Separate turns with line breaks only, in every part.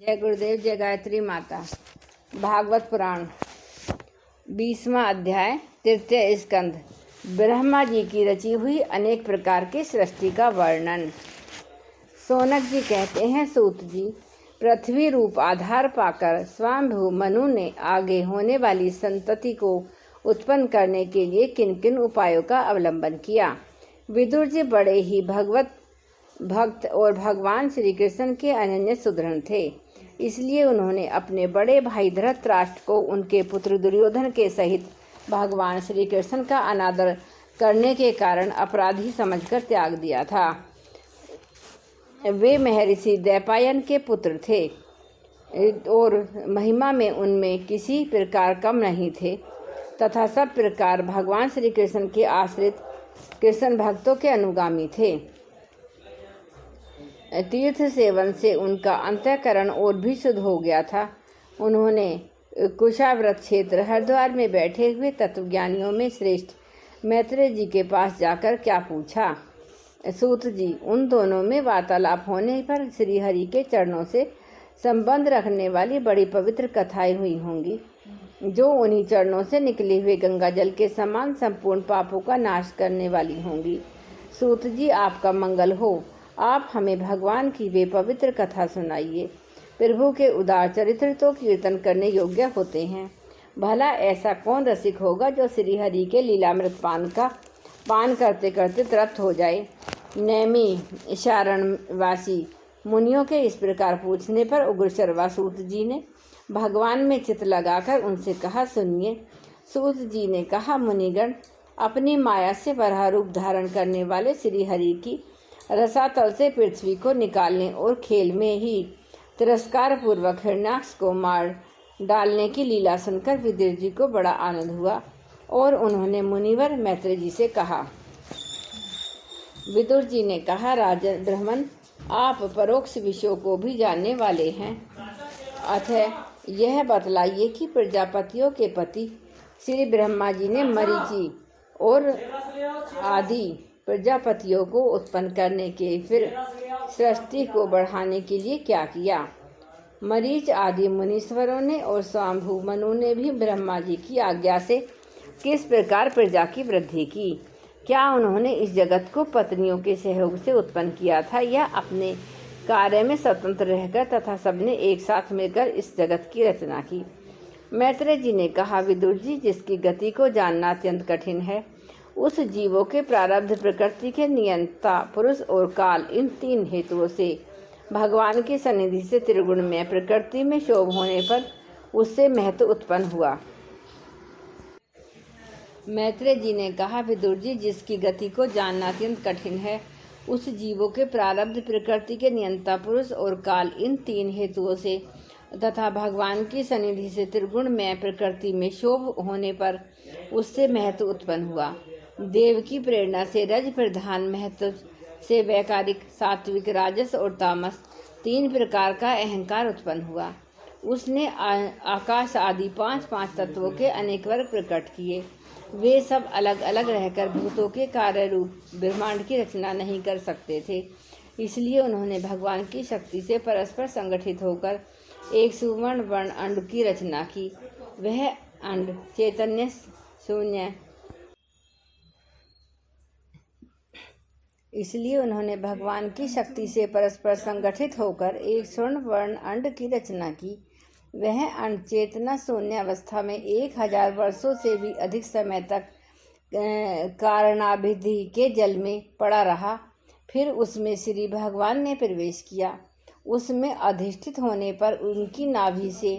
जय गुरुदेव, जय गायत्री माता। भागवत पुराण 20वां अध्याय, तृतीय स्कंध। ब्रह्मा जी की रची हुई अनेक प्रकार की सृष्टि का वर्णन। सोनक जी कहते हैं, सूत जी, पृथ्वी रूप आधार पाकर स्वयंभू मनु ने आगे होने वाली संतति को उत्पन्न करने के लिए किन किन उपायों का अवलंबन किया। विदुर जी बड़े ही भगवत भक्त और भगवान श्री कृष्ण के अनन्य सुदृढ़ थे। इसलिए उन्होंने अपने बड़े भाई धृतराष्ट्र को उनके पुत्र दुर्योधन के सहित भगवान श्री कृष्ण का अनादर करने के कारण अपराधी समझकर त्याग दिया था। वे महर्षि दैपायन के पुत्र थे और महिमा में उनमें किसी प्रकार कम नहीं थे तथा सब प्रकार भगवान श्री कृष्ण के आश्रित कृष्ण भक्तों के अनुगामी थे। तीर्थ सेवन से उनका अंतःकरण और भी शुद्ध हो गया था। उन्होंने कुशाव्रत क्षेत्र हरिद्वार में बैठे हुए तत्वज्ञानियों में श्रेष्ठ मैत्रेय जी के पास जाकर क्या पूछा। सूत जी, उन दोनों में वार्तालाप होने पर श्री हरि के चरणों से संबंध रखने वाली बड़ी पवित्र कथाएं हुई होंगी, जो उन्हीं चरणों से निकले हुए गंगा जल के समान संपूर्ण पापों का नाश करने वाली होंगी। सूत जी, आपका मंगल हो। आप हमें भगवान की वे पवित्र कथा सुनाइए। प्रभु के उदार चरित्र तो कीर्तन करने योग्य होते हैं। भला ऐसा कौन रसिक होगा जो श्री हरि के लीलामृत पान करते करते तृप्त हो जाए। नैमी शारणवासी मुनियों के इस प्रकार पूछने पर उग्रशर्वा सूत जी ने भगवान में चित्त लगाकर उनसे कहा, सुनिए। सूत जी ने कहा, मुनिगण, अपनी माया से वराह रूप धारण करने वाले श्री हरि की रसातल से पृथ्वी को निकालने और खेल में ही तिरस्कार पूर्वक हिरण्याक्ष को मार डालने की लीला सुनकर विदुर जी को बड़ा आनंद हुआ और उन्होंने मुनिवर मैत्रेय जी से कहा। विदुर जी ने कहा, राजन ब्राह्मण, आप परोक्ष विषयों को भी जानने वाले हैं, अतः यह बतलाइए कि प्रजापतियों के पति श्री ब्रह्मा जी ने मरीचि और आदि प्रजापतियों को उत्पन्न करने के फिर सृष्टि को बढ़ाने के लिए क्या किया। मरीच आदि मुनीश्वरों ने और स्वयंभू मनु ने भी ब्रह्मा जी की आज्ञा से किस प्रकार प्रजा की वृद्धि की। क्या उन्होंने इस जगत को पत्नियों के सहयोग से उत्पन्न किया था या अपने कार्य में स्वतंत्र रहकर तथा सबने एक साथ मिलकर इस जगत की रचना की। मैत्रेय जी ने कहा, विदुर जी, जिसकी गति को जानना अत्यंत कठिन है, उस जीवों के प्रारब्ध, प्रकृति के नियंता पुरुष और काल, इन तीन हेतुओं से भगवान की सन्निधि से त्रिगुण में प्रकृति में शोभ होने पर उससे महत्व उत्पन्न हुआ। मैत्रेय जी ने कहा, विदुर जी, जिसकी गति को जानना अत्यंत कठिन है, उस जीवों के प्रारब्ध, प्रकृति के नियंता पुरुष और काल, इन तीन हेतुओं से तथा भगवान की सन्निधि से त्रिगुण में प्रकृति में शोभ होने पर उससे महत्व उत्पन्न हुआ। देव की प्रेरणा से रज प्रधान महत्व से वैकारिक, सात्विक, राजस और तामस तीन प्रकार का अहंकार उत्पन्न हुआ। उसने आकाश आदि पांच तत्वों के अनेक वर्ग प्रकट किए। वे सब अलग अलग रहकर भूतों के कार्य रूप ब्रह्मांड की रचना नहीं कर सकते थे। इसलिए उन्होंने भगवान की शक्ति से परस्पर संगठित होकर एक सुवर्ण वर्ण अंड की रचना की। वह अंड चैतन्य शून्य, इसलिए उन्होंने भगवान की शक्ति से परस्पर संगठित होकर एक स्वर्ण वर्ण अंड की रचना की। वह अंड चेतना शून्य अवस्था में 1000 वर्षों से भी अधिक समय तक कारणाभिधि के जल में पड़ा रहा। फिर उसमें श्री भगवान ने प्रवेश किया। उसमें अधिष्ठित होने पर उनकी नाभि से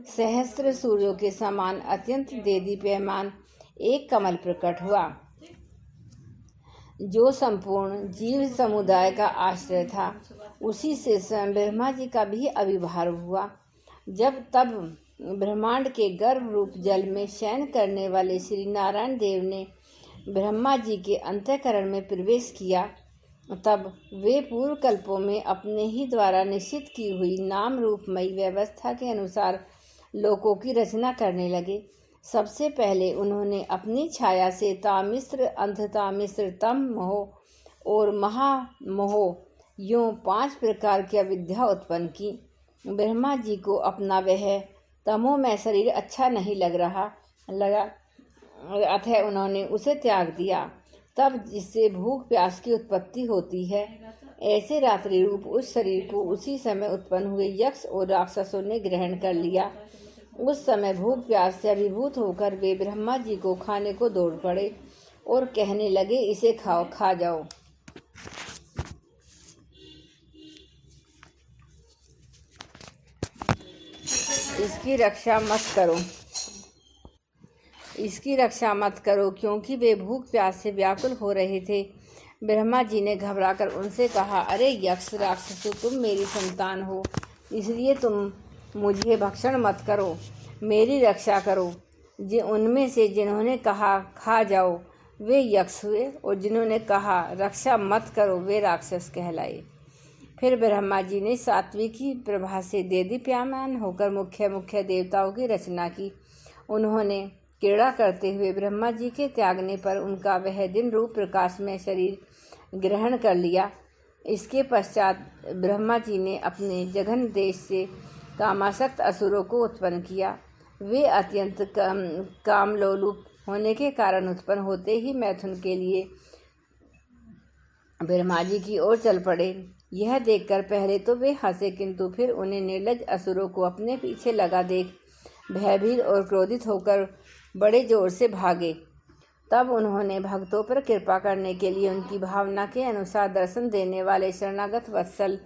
सहस्त्र सूर्यों के समान अत्यंत देदीप्यमान एक कमल प्रकट हुआ, जो संपूर्ण जीव समुदाय का आश्रय था। उसी से स्वयं ब्रह्मा जी का भी आविर्भाव हुआ। जब तब ब्रह्मांड के गर्भ रूप जल में शयन करने वाले श्री नारायण देव ने ब्रह्मा जी के अंतःकरण में प्रवेश किया, तब वे पूर्व कल्पों में अपने ही द्वारा निश्चित की हुई नाम रूपमयी व्यवस्था के अनुसार लोकों की रचना करने लगे। सबसे पहले उन्होंने अपनी छाया से तामिश्र, अंधतामिश्र, तम मोह और महामोह यूं 5 प्रकार की अविद्या उत्पन्न की। ब्रह्मा जी को अपना वह तमोमय शरीर अच्छा नहीं लगा, अतः उन्होंने उसे त्याग दिया। तब जिससे भूख प्यास की उत्पत्ति होती है, ऐसे रात्रि रूप उस शरीर को उसी समय उत्पन्न हुए यक्ष और राक्षसों ने ग्रहण कर लिया। उस समय भूख प्यास से अभिभूत होकर वे ब्रह्मा जी को खाने को दौड़ पड़े और कहने लगे, इसे खाओ, खा जाओ। इसकी रक्षा मत करो, क्योंकि वे भूख प्यास से व्याकुल हो रहे थे। ब्रह्मा जी ने घबराकर उनसे कहा, अरे यक्ष राक्षसों, तुम मेरी संतान हो, इसलिए तुम मुझे भक्षण मत करो, मेरी रक्षा करो। उनमें से जिन्होंने कहा खा जाओ वे यक्ष हुए, और जिन्होंने कहा रक्षा मत करो वे राक्षस कहलाए। फिर ब्रह्मा जी ने सात्विकी प्रभा से देदीप्यमान होकर मुख्य देवताओं की रचना की। उन्होंने क्रीड़ा करते हुए ब्रह्मा जी के त्यागने पर उनका वह दिन रूप प्रकाश में शरीर ग्रहण कर लिया। इसके पश्चात ब्रह्मा जी ने अपने जघन देश से कामासक्त असुरों को उत्पन्न किया। वे अत्यंत कामलोलुप होने के कारण उत्पन्न होते ही मैथुन के लिए ब्रह्मा जी की ओर चल पड़े। यह देखकर पहले तो वे हंसे, किंतु फिर उन्हें निर्लज असुरों को अपने पीछे लगा देख भयभीत और क्रोधित होकर बड़े जोर से भागे। तब उन्होंने भक्तों पर कृपा करने के लिए उनकी भावना के अनुसार दर्शन देने वाले शरणागत वत्सल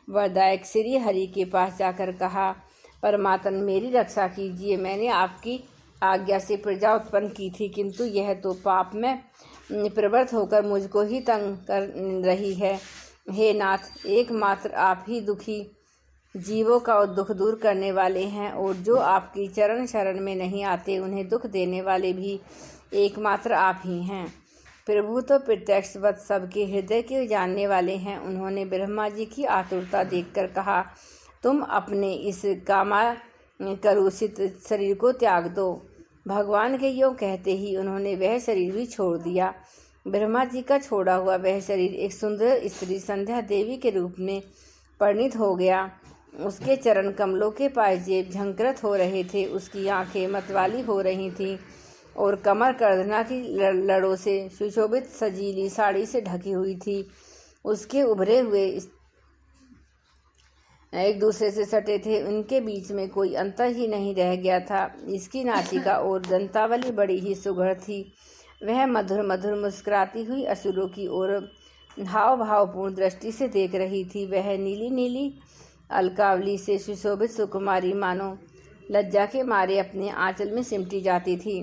वरदायक श्री हरि के पास जाकर कहा, परमात्मन मेरी रक्षा कीजिए। मैंने आपकी आज्ञा से प्रजा उत्पन्न की थी, किंतु यह तो पाप में प्रवृत्त होकर मुझको ही तंग कर रही है। हे नाथ, एकमात्र आप ही दुखी जीवों का दुख दूर करने वाले हैं, और जो आपकी चरण शरण में नहीं आते उन्हें दुख देने वाले भी एकमात्र आप ही हैं। प्रभु तो प्रत्यक्षवत सबके हृदय के जानने वाले हैं। उन्होंने ब्रह्मा जी की आतुरता देखकर कहा, तुम अपने इस कामाकलुषित शरीर को त्याग दो। भगवान के यों कहते ही उन्होंने वह शरीर भी छोड़ दिया। ब्रह्मा जी का छोड़ा हुआ वह शरीर एक सुंदर स्त्री संध्या देवी के रूप में परिणित हो गया। उसके चरण कमलों के पायजेब झंकृत हो रहे थे, उसकी आंखें मतवाली हो रही थीं और कमर कर्दना की लड़ों से सुशोभित सजीली साड़ी से ढकी हुई थी। उसके उभरे हुए एक दूसरे से सटे थे, उनके बीच में कोई अंतर ही नहीं रह गया था। इसकी नासिका और दंतावली बड़ी ही सुघड़ थी। वह मधुर मधुर मुस्कुराती हुई असुरों की ओर हाव भावपूर्ण दृष्टि से देख रही थी। वह नीली नीली अलकावली से सुशोभित सुकुमारी मानो लज्जा के मारे अपने आंचल में सिमटी जाती थी।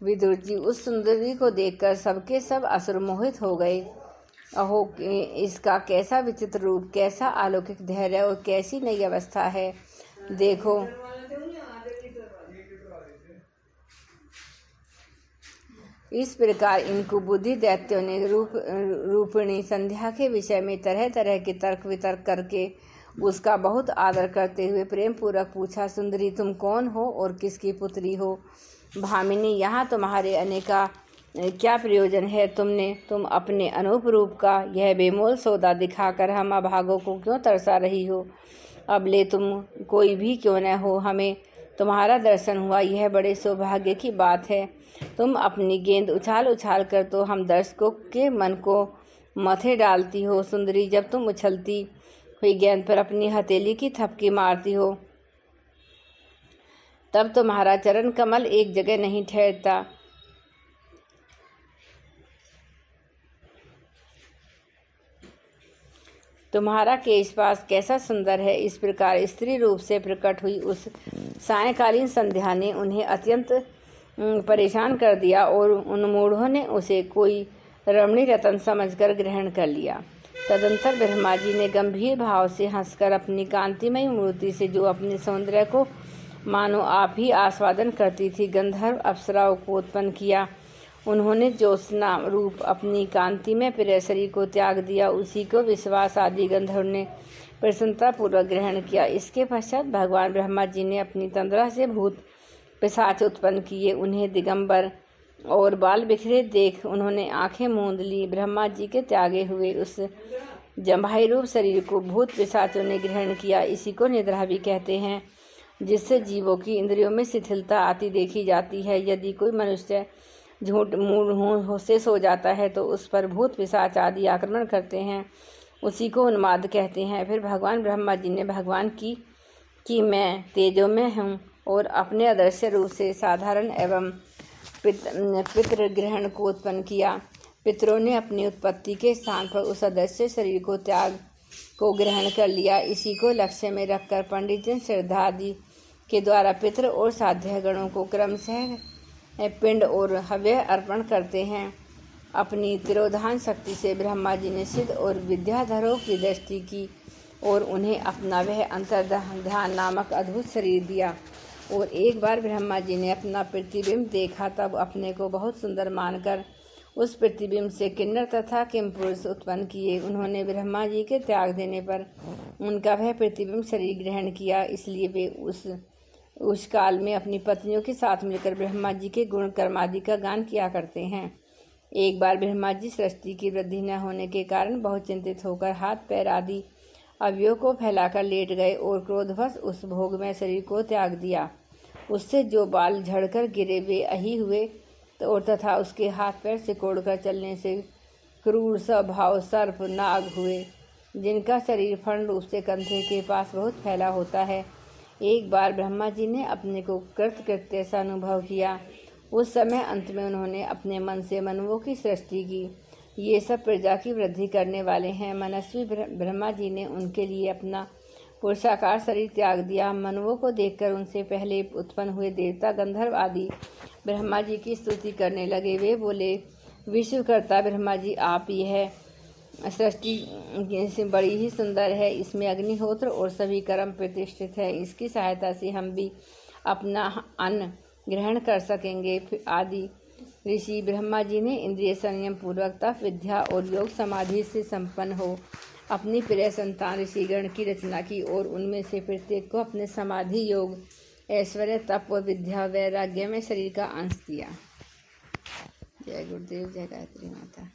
विदुर जी उस सुंदरी को देखकर सबके सब असुर मोहित हो गए। अहो, इसका कैसा विचित्र रूप, कैसा अलौकिक धैर्य और कैसी नई अवस्था है। देखो, इस प्रकार इनको बुद्धि दैत्यों ने रूपिणी संध्या के विषय में तरह तरह के तर्क वितर्क करके उसका बहुत आदर करते हुए प्रेम पूर्वक पूछा, सुंदरी तुम कौन हो और किसकी पुत्री हो? भामिनी, यहाँ तुम्हारे आने का क्या प्रयोजन है? तुम अपने अनूप रूप का यह बेमोल सौदा दिखाकर हम अभागों को क्यों तरसा रही हो? अब ले तुम कोई भी क्यों न हो, हमें तुम्हारा दर्शन हुआ, यह बड़े सौभाग्य की बात है। तुम अपनी गेंद उछाल उछाल कर तो हम दर्शकों के मन को मथे डालती हो। सुंदरी, जब तुम उछलती हुई गेंद पर अपनी हथेली की थपकी मारती हो तब तुम्हारा चरण कमल एक जगह नहीं ठहरता। तुम्हारा केशपाश कैसा सुंदर है। इस प्रकार स्त्री रूप से प्रकट हुई उस सायंकालीन संध्या ने उन्हें अत्यंत परेशान कर दिया और उन मूढ़ों ने उसे कोई रमणी रतन समझकर ग्रहण कर लिया। तदंतर ब्रह्मा जी ने गंभीर भाव से हंसकर अपनी कांतिमय मूर्ति से, जो अपने सौंदर्य को मानो आप ही आस्वादन करती थी, गंधर्व अप्सराओं को उत्पन्न किया। उन्होंने ज्योत्सना रूप अपनी कांतिमय प्रिय शरीर को त्याग दिया। उसी को विश्वास आदि गंधर्व ने प्रसन्नतापूर्वक ग्रहण किया। इसके पश्चात भगवान ब्रह्मा जी ने अपनी तंद्रा से भूत पिशाच उत्पन्न किए। उन्हें दिगंबर और बाल बिखरे देख उन्होंने आंखें मूंद ली। ब्रह्मा जी के त्यागे हुए उस जम्भाई रूप शरीर को भूत पिशाचों ने ग्रहण किया। इसी को निद्रा भी कहते हैं, जिससे जीवों की इंद्रियों में शिथिलता आती देखी जाती है। यदि कोई मनुष्य झूठ मूढ़ से सो जाता है तो उस पर भूत पिशाच आदि आक्रमण करते हैं, उसी को उन्माद कहते हैं। फिर भगवान ब्रह्मा जी ने भगवान की मैं तेजो में हूँ और अपने अदृश्य रूप से साधारण एवं पितृ ग्रहण को उत्पन्न किया। पितरों ने अपनी उत्पत्ति के स्थान पर उस अदृश्य शरीर को त्याग को ग्रहण कर लिया। इसी को लक्ष्य में रखकर पंडित जन श्रद्धा आदि के द्वारा पितृ और साध्य गणों को क्रमशः पिंड और हव्य अर्पण करते हैं। अपनी तिरोधान शक्ति से ब्रह्मा जी ने सिद्ध और विद्याधरों की दृष्टि की और उन्हें अपना वह अंतर्ध्यान नामक अद्भुत शरीर दिया। और एक बार ब्रह्मा जी ने अपना प्रतिबिंब देखा, तब अपने को बहुत सुंदर मानकर उस प्रतिबिंब से किन्नर तथा किमपुरुष उत्पन्न किए। उन्होंने ब्रह्मा जी के त्याग देने पर उनका वह प्रतिबिंब शरीर ग्रहण किया। इसलिए वे उस काल में अपनी पत्नियों के साथ मिलकर ब्रह्मा जी के गुण कर्म आदि का गान किया करते हैं। एक बार ब्रह्मा जी सृष्टि की वृद्धि न होने के कारण बहुत चिंतित होकर हाथ पैर आदि अवयवों को फैलाकर लेट गए और क्रोधवश उस भोगमय शरीर को त्याग दिया। उससे जो बाल झड़कर गिरे वे अही हुए और तथा उसके हाथ पैर सिकोड़कर चलने से क्रूर स्वभाव सर्प नाग हुए, जिनका शरीर फण रूप से कंधे के पास बहुत फैला होता है। एक बार ब्रह्मा जी ने अपने को कृतकृत्य सा अनुभव किया। उस समय अंत में उन्होंने अपने मन से मनुओं की सृष्टि की। ये सब प्रजा की वृद्धि करने वाले हैं। मनस्वी ब्रह्मा जी ने उनके लिए अपना पुरुषाकार शरीर त्याग दिया। मनुओं को देखकर उनसे पहले उत्पन्न हुए देवता गंधर्व आदि ब्रह्मा जी की स्तुति करने लगे। वे बोले, विश्वकर्ता ब्रह्मा जी, आप यह सृष्टि बड़ी ही सुंदर है। इसमें अग्निहोत्र और सभी कर्म प्रतिष्ठित है। इसकी सहायता से हम भी अपना अन्न ग्रहण कर सकेंगे। आदि ऋषि ब्रह्मा जी ने इंद्रिय संयम पूर्वक तप विद्या और योग समाधि से संपन्न हो अपनी प्रिय संतान ऋषिगण की रचना की और उनमें से प्रत्येक को अपने समाधि योग ऐश्वर्य तप और विद्या वैराग्य में शरीर का अंश दिया। जय गुरुदेव, जय गायत्री माता।